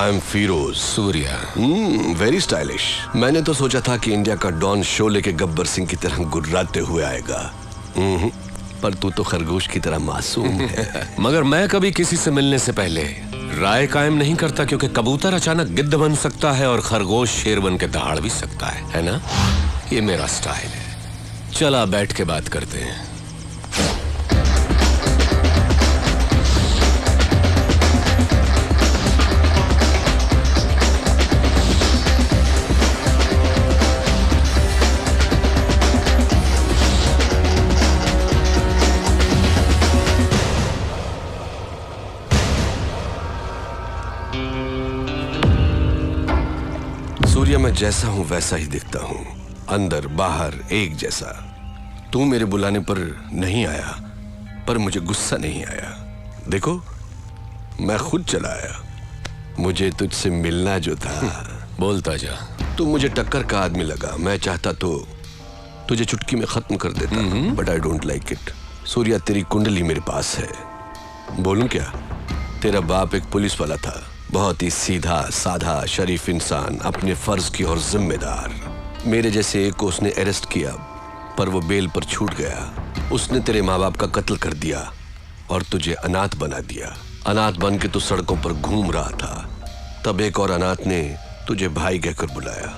I am Firoz Surya. Very stylish. मैंने तो सोचा था कि इंडिया का डॉन शोले के गब्बर सिंह की तरह गुर्राते हुए आएगा, पर तू तो खरगोश की तरह मासूम है। मगर मैं कभी किसी से मिलने से पहले राय कायम नहीं करता, क्योंकि कबूतर अचानक गिद्ध बन सकता है और खरगोश शेर बन के दहाड़ भी सकता है ना? ये मेरा स्टाइल है। चला बैठ के बात करते हैं। सूर्या, मैं जैसा हूं वैसा ही दिखता हूं, अंदर बाहर एक जैसा। तू मेरे बुलाने पर नहीं आया, पर मुझे गुस्सा नहीं आया। देखो, मैं खुद चला आया। मुझे तुझसे मिलना जो था। बोलता जा। तू मुझे टक्कर का आदमी लगा। मैं चाहता तो तुझे चुटकी में खत्म कर देता, but I don't like it. Surya, तेरी कुंडली मेरे पास है। बोलूं क्या? तेरा बाप एक पुलिस वाला था, बहुत ही सीधा साधा शरीफ इंसान, अपने फर्ज की और जिम्मेदार। मेरे जैसे एक को उसने अरेस्ट किया, पर वो बेल पर छूट गया। उसने तेरे माँ बाप का कत्ल कर दिया और तुझे अनाथ बना दिया। अनाथ बन के तू सड़कों पर घूम रहा था। तब एक और अनाथ ने तुझे भाई कहकर बुलाया,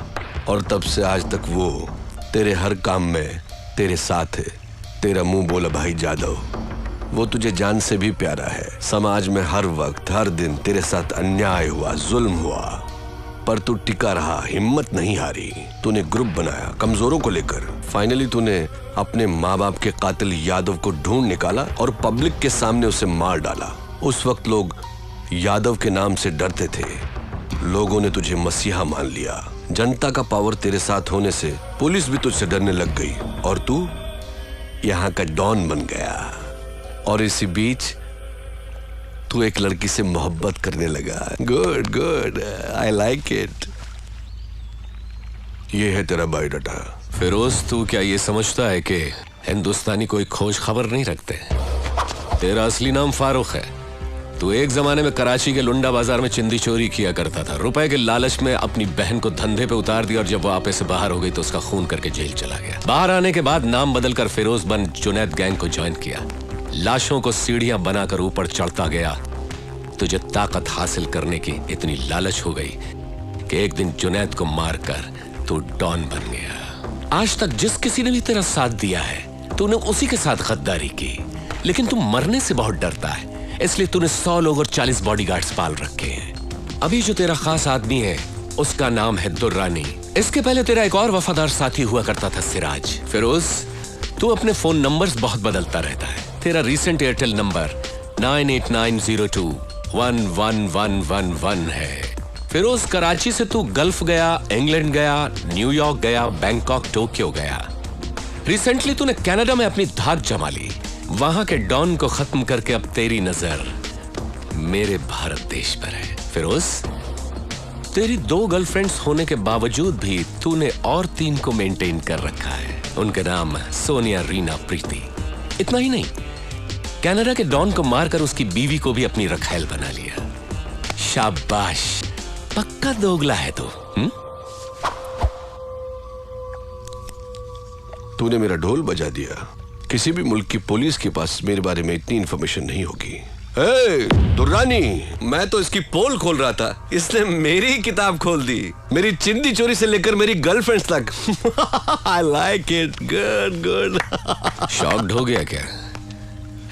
और तब से आज तक वो तेरे हर काम में तेरे साथ है। तेरा मुंह बोला भाई जादव, वो तुझे जान से भी प्यारा है। समाज में हर वक्त हर दिन तेरे साथ अन्याय हुआ, जुल्म हुआ, पर तू टिका रहा, हिम्मत नहीं हारी। तूने ग्रुप बनाया कमजोरों को लेकर। फाइनली तूने अपने माँ बाप के कातिल यादव को ढूंढ निकाला और पब्लिक के सामने उसे मार डाला। उस वक्त लोग यादव के नाम से डरते थे। लोगों ने तुझे मसीहा मान लिया। जनता का पावर तेरे साथ होने से पुलिस भी तुझसे डरने लग गई, और तू यहाँ का डॉन बन गया। और इसी बीच तू एक लड़की से मोहब्बत करने लगा। Good good, I like it. ये है तेरा बायोडाटा। फिरोज, तू क्या ये समझता है कि हिंदुस्तानी कोई खोज खबर नहीं रखते? तेरा असली नाम फारूक है। तू एक जमाने में कराची के लुंडा बाजार में चिंदी चोरी किया करता था। रुपए के लालच में अपनी बहन को धंधे पे उतार दिया, और जब वो आपे से बाहर हो गई तो उसका खून करके जेल चला गया। बाहर आने के बाद नाम बदलकर फिरोज बन जुनैद गैंग को ज्वाइन किया। लाशों को सीढ़ियां बनाकर ऊपर चढ़ता गया। तुझे ताकत हासिल करने की इतनी लालच हो गई कि एक दिन जुनैद को मारकर तू डॉन बन गया। आज तक जिस किसी ने भी तेरा साथ दिया है, तूने उसी के साथ गद्दारी की। लेकिन तू मरने से बहुत डरता है, इसलिए तूने 100 लोग और 40 बॉडीगार्ड्स पाल रखे हैं। अभी जो तेरा खास आदमी है, उसका नाम है दुर्रानी। इसके पहले तेरा एक और वफादार साथी हुआ करता था, सिराज। फिरोज, तू अपने फोन नंबर्स बहुत बदलता रहता है। तेरा रीसेंट एयरटेल नंबर 9890211111 है। फिरोज, कराची से तू गल्फ गया, इंग्लैंड गया, न्यूयॉर्क गया, बैंकॉक, टोक्यो गया। रिसेंटली तूने कनाडा में अपनी धाक जमा ली। वहां के डॉन को खत्म करके अब तेरी नजर मेरे भारत देश पर है। फिरोज, तेरी 2 गर्लफ्रेंड्स होने के बावजूद भी तूने और 3 को मेंटेन कर रखा है। उनके नाम सोनिया, रीना, प्रीति। इतना ही नहीं, कनाडा के डॉन को मारकर उसकी बीवी को भी अपनी रखैल बना लिया। शाबाश, पक्का दोगला है तू। तूने मेरा ढोल बजा दिया। किसी भी मुल्क की पुलिस के पास मेरे बारे में इतनी इंफॉर्मेशन नहीं होगी। दुर्रानी, मैं तो इसकी पोल खोल रहा था, इसने मेरी किताब खोल दी। मेरी चिंदी चोरी से लेकर मेरी गर्लफ्रेंड्स तक। I like it, good good. Shocked हो गया क्या?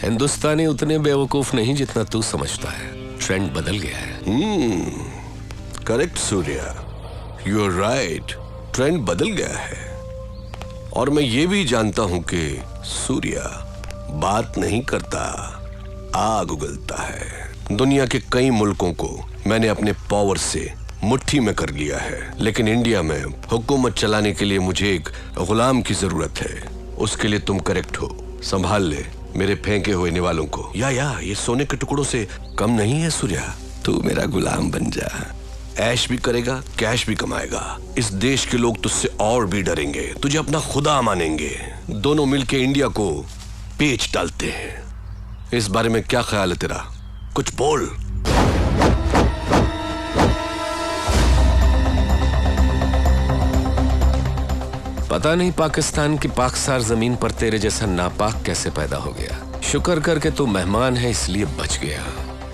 हिंदुस्तानी उतने बेवकूफ नहीं जितना तू समझता है। ट्रेंड बदल गया है। Correct Surya, you are right. Trend बदल गया है, और मैं ये भी जानता हूं कि सूर्या बात नहीं करता, आग उगलता है। दुनिया के कई मुल्कों को मैंने अपने पावर से मुट्ठी में कर लिया है, लेकिन इंडिया में हुकूमत चलाने के लिए मुझे एक गुलाम की जरूरत है। उसके लिए तुम करेक्ट हो। संभाल ले मेरे फेंके हुए निवालों को। या ये सोने के टुकड़ों से कम नहीं है सूर्या। तू मेरा गुलाम बन जा। ऐश भी करेगा, कैश भी कमाएगा। इस देश के लोग तुझसे और भी डरेंगे, तुझे अपना खुदा मानेंगे। दोनों मिलके इंडिया को पेच डालते हैं। इस बारे में क्या ख्याल है तेरा? कुछ बोल। पता नहीं पाकिस्तान की पाकसार जमीन पर तेरे जैसा नापाक कैसे पैदा हो गया। शुक्र करके तू मेहमान है इसलिए बच गया,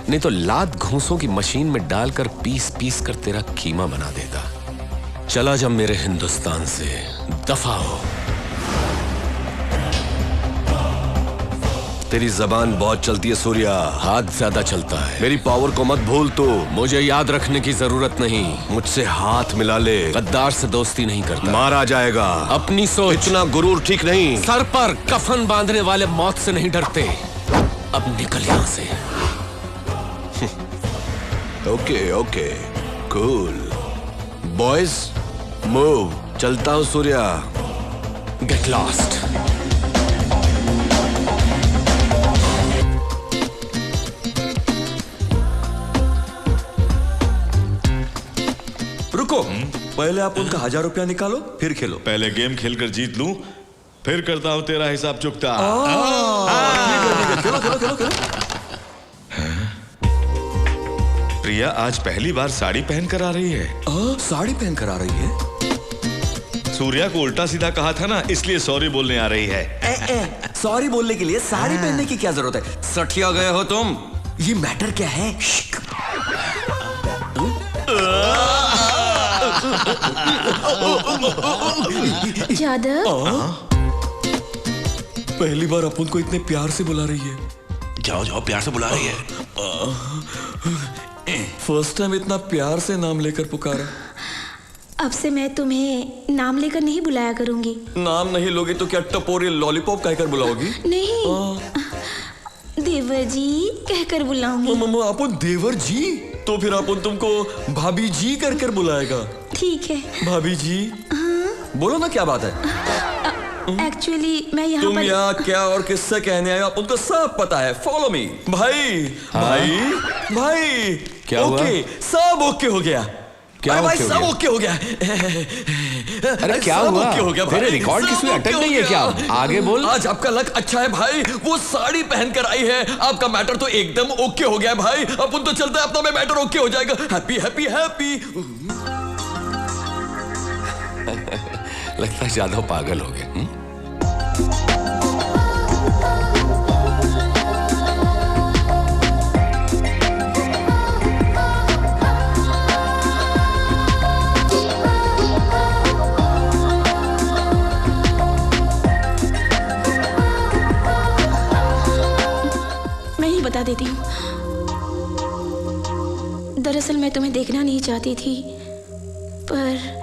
नहीं तो लात घूंसों की मशीन में डालकर पीस पीस कर तेरा कीमा बना देता। चला जा मेरे हिंदुस्तान से, दफा हो। तेरी जबान बहुत चलती है सूर्या, हाथ ज्यादा चलता है। मेरी पावर को मत भूल तू। मुझे याद रखने की जरूरत नहीं। मुझसे हाथ मिला ले, गद्दार से दोस्ती नहीं करता। मारा जाएगा। अपनी सोच। इतना गुरूर ठीक नहीं। सर पर कफन बांधने वाले मौत से नहीं डरते। अब निकल यहां से। Okay okay cool boys, move. चलता हूं सूर्या। Get lost. रुको, पहले आप उनका 1000 रुपया निकालो फिर खेलो। पहले गेम खेलकर जीत लूं, फिर करता हूं तेरा हिसाब चुकता। ठीक है, खेलो खेलो खेलो खेलो। प्रिया आज पहली बार साड़ी पहन कर आ रही है। साड़ी पहन कर आ रही है। सूर्या को उल्टा सीधा कहा था ना, इसलिए सॉरी बोलने आ रही है। सॉरी बोलने के लिए साड़ी पहनने की क्या जरूरत है? सठिया गए हो तुम। ये मैटर क्या है? यादव, पहली बार अपन को इतने प्यार से बुला रही है। जाओ जाओ, प्यार से बुला रही है। फर्स्ट टाइम इतना प्यार से नाम लेकर पुकारा। अब से मैं तुम्हें नाम लेकर नहीं बुलाया करूंगी। नाम नहीं लोगी तो क्या टपोरी लॉलीपॉप कहकर बुलाओगी? नहीं, देवर जी कहकर बुलाऊंगी। मम्मा अपन देवर जी? तो फिर अपन तुमको भाभी जी कर कर बुलाएगा। ठीक है। भाभी जी। बोलो ना, क्या बात है? एक्चुअली मैं यहाँ तुम पर यहाँ क्या और किससे कहने आए हो उनको सब पता है। Follow me. भाई भाई भाई। क्या हुआ? ओके, सब ओके हो गया। क्या अरे भाई ओके हो सब गया? ओके हो गया। अरे क्या सब हुआ? ओके हो गया भाई। तेरे रिकॉर्ड की सब सुई अटक ओके हो गई है क्या? गया। आगे बोल। आज आपका लक अच्छा है भाई, वो साड़ी पहन कर आई है। आपका मैटर तो एकदम ओके हो गया भाई। अपन तो चलते हैं, अपना में मैटर ओके हो जाएगा। Happy happy happy. लगता है ज्यादा पागल हो गए। मैं ही बता देती हूँ। दरअसल मैं तुम्हें देखना नहीं चाहती थी, पर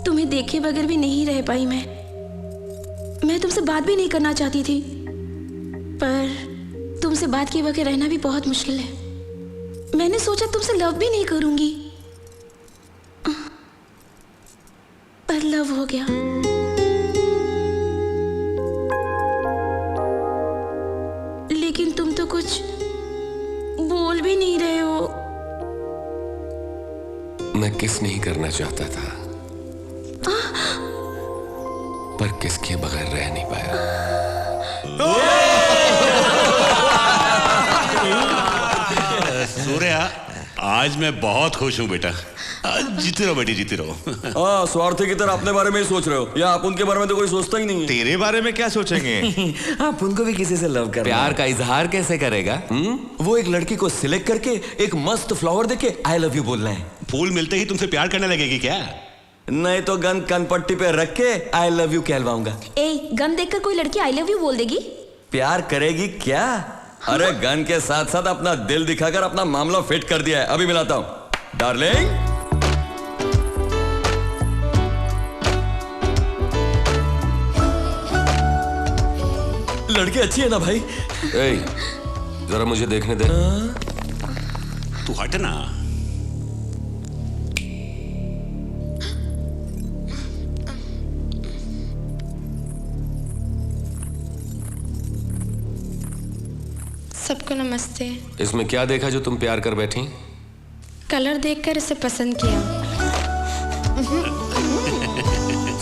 तुम्हें देखे बगैर भी नहीं रह पाई। मैं तुमसे बात भी नहीं करना चाहती थी, पर तुमसे बात किए बगैर रहना भी बहुत मुश्किल है। मैंने सोचा तुमसे लव भी नहीं करूंगी, पर लव हो गया। लेकिन तुम तो कुछ बोल भी नहीं रहे हो। मैं किस नहीं करना चाहता था, पर किसके बगैर रह नहीं पाया। सूर्या, आज मैं बहुत खुश हूँ बेटा। जीते रहो बेटी, जीते रहो। स्वार्थी की तरह अपने बारे में ही सोच रहे हो, या आप उनके बारे में तो कोई सोचता ही नहीं है। तेरे बारे में क्या सोचेंगे? आप उनको भी किसी से लव कर प्यार का इजहार कैसे करेगा? वो एक लड़की को सिलेक्ट करके एक मस्त फ्लावर देके आई लव यू बोलना है। फूल मिलते ही तुमसे प्यार करने लगेगी क्या? नहीं तो गन कनपट्टी पे रख के आई लव यू कहलवाऊंगा। ए, गन देखकर कोई लड़की आई लव यू बोल देगी? प्यार करेगी क्या? अरे गन के साथ साथ अपना दिल दिखाकर अपना मामला फिट कर दिया है। अभी मिलाता हूं डार्लिंग। लड़की अच्छी है ना भाई? ए, जरा मुझे देखने दे। तू हट ना। सबको नमस्ते। इसमें क्या देखा जो तुम प्यार कर बैठी? कलर देखकर इसे पसंद किया।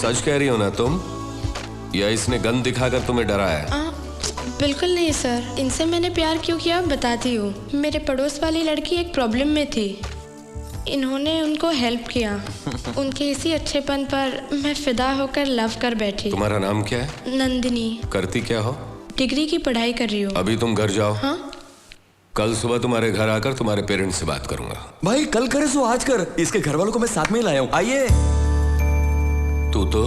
सच कह रही हो ना तुम, या इसने गन दिखाकर तुम्हें डराया? बिल्कुल नहीं सर, इनसे मैंने प्यार क्यों किया बताती हूँ। मेरे पड़ोस वाली लड़की एक प्रॉब्लम में थी। इन्होंने उनको हेल्प किया। उनके इसी अच्छेपन पर मैं फिदा होकर लव कर बैठी। तुम्हारा नाम क्या है? नंदिनी। करती क्या हो? डिग्री की पढ़ाई कर रही हूँ। अभी तुम घर जाओ। हाँ? कल सुबह तुम्हारे घर आकर तुम्हारे पेरेंट्स से बात करूंगा। भाई कल करे सो आज कर, इसके घर वालों को मैं साथ में ही लाया हूँ, आइए। तू तो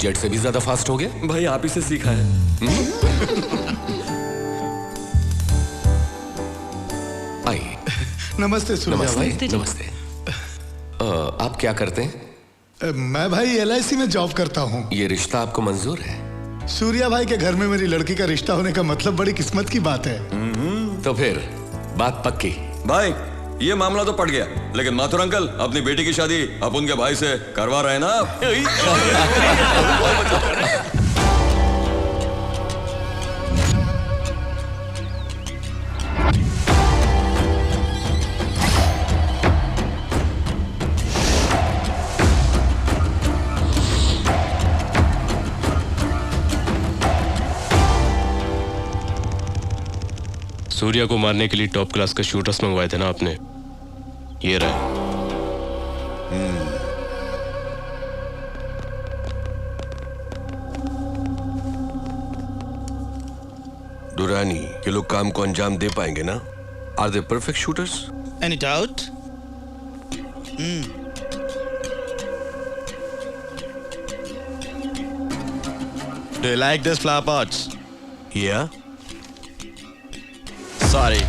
जेट से भी ज्यादा फास्ट हो गया। भाई आप ही से सीखा है। आइए। नमस्ते सूर्या भाई। नमस्ते। आप क्या करते हैं? मैं भाई LIC में जॉब करता हूँ। ये रिश्ता आपको मंजूर है? सूर्या भाई के घर में मेरी लड़की का रिश्ता होने का मतलब बड़ी किस्मत की बात है। तो फिर बात पक्की। भाई ये मामला तो पड़ गया, लेकिन माथुर अंकल अपनी बेटी की शादी अब उनके भाई से करवा रहे हैं ना आप? सूर्या को मारने के लिए टॉप क्लास के शूटर्स मंगवाए थे ना आपने, ये रहे। दुरानी, ये लोग काम को अंजाम दे पाएंगे ना? Are they perfect shooters? Any doubt? Do you like this flower pots? Yeah. Sorry,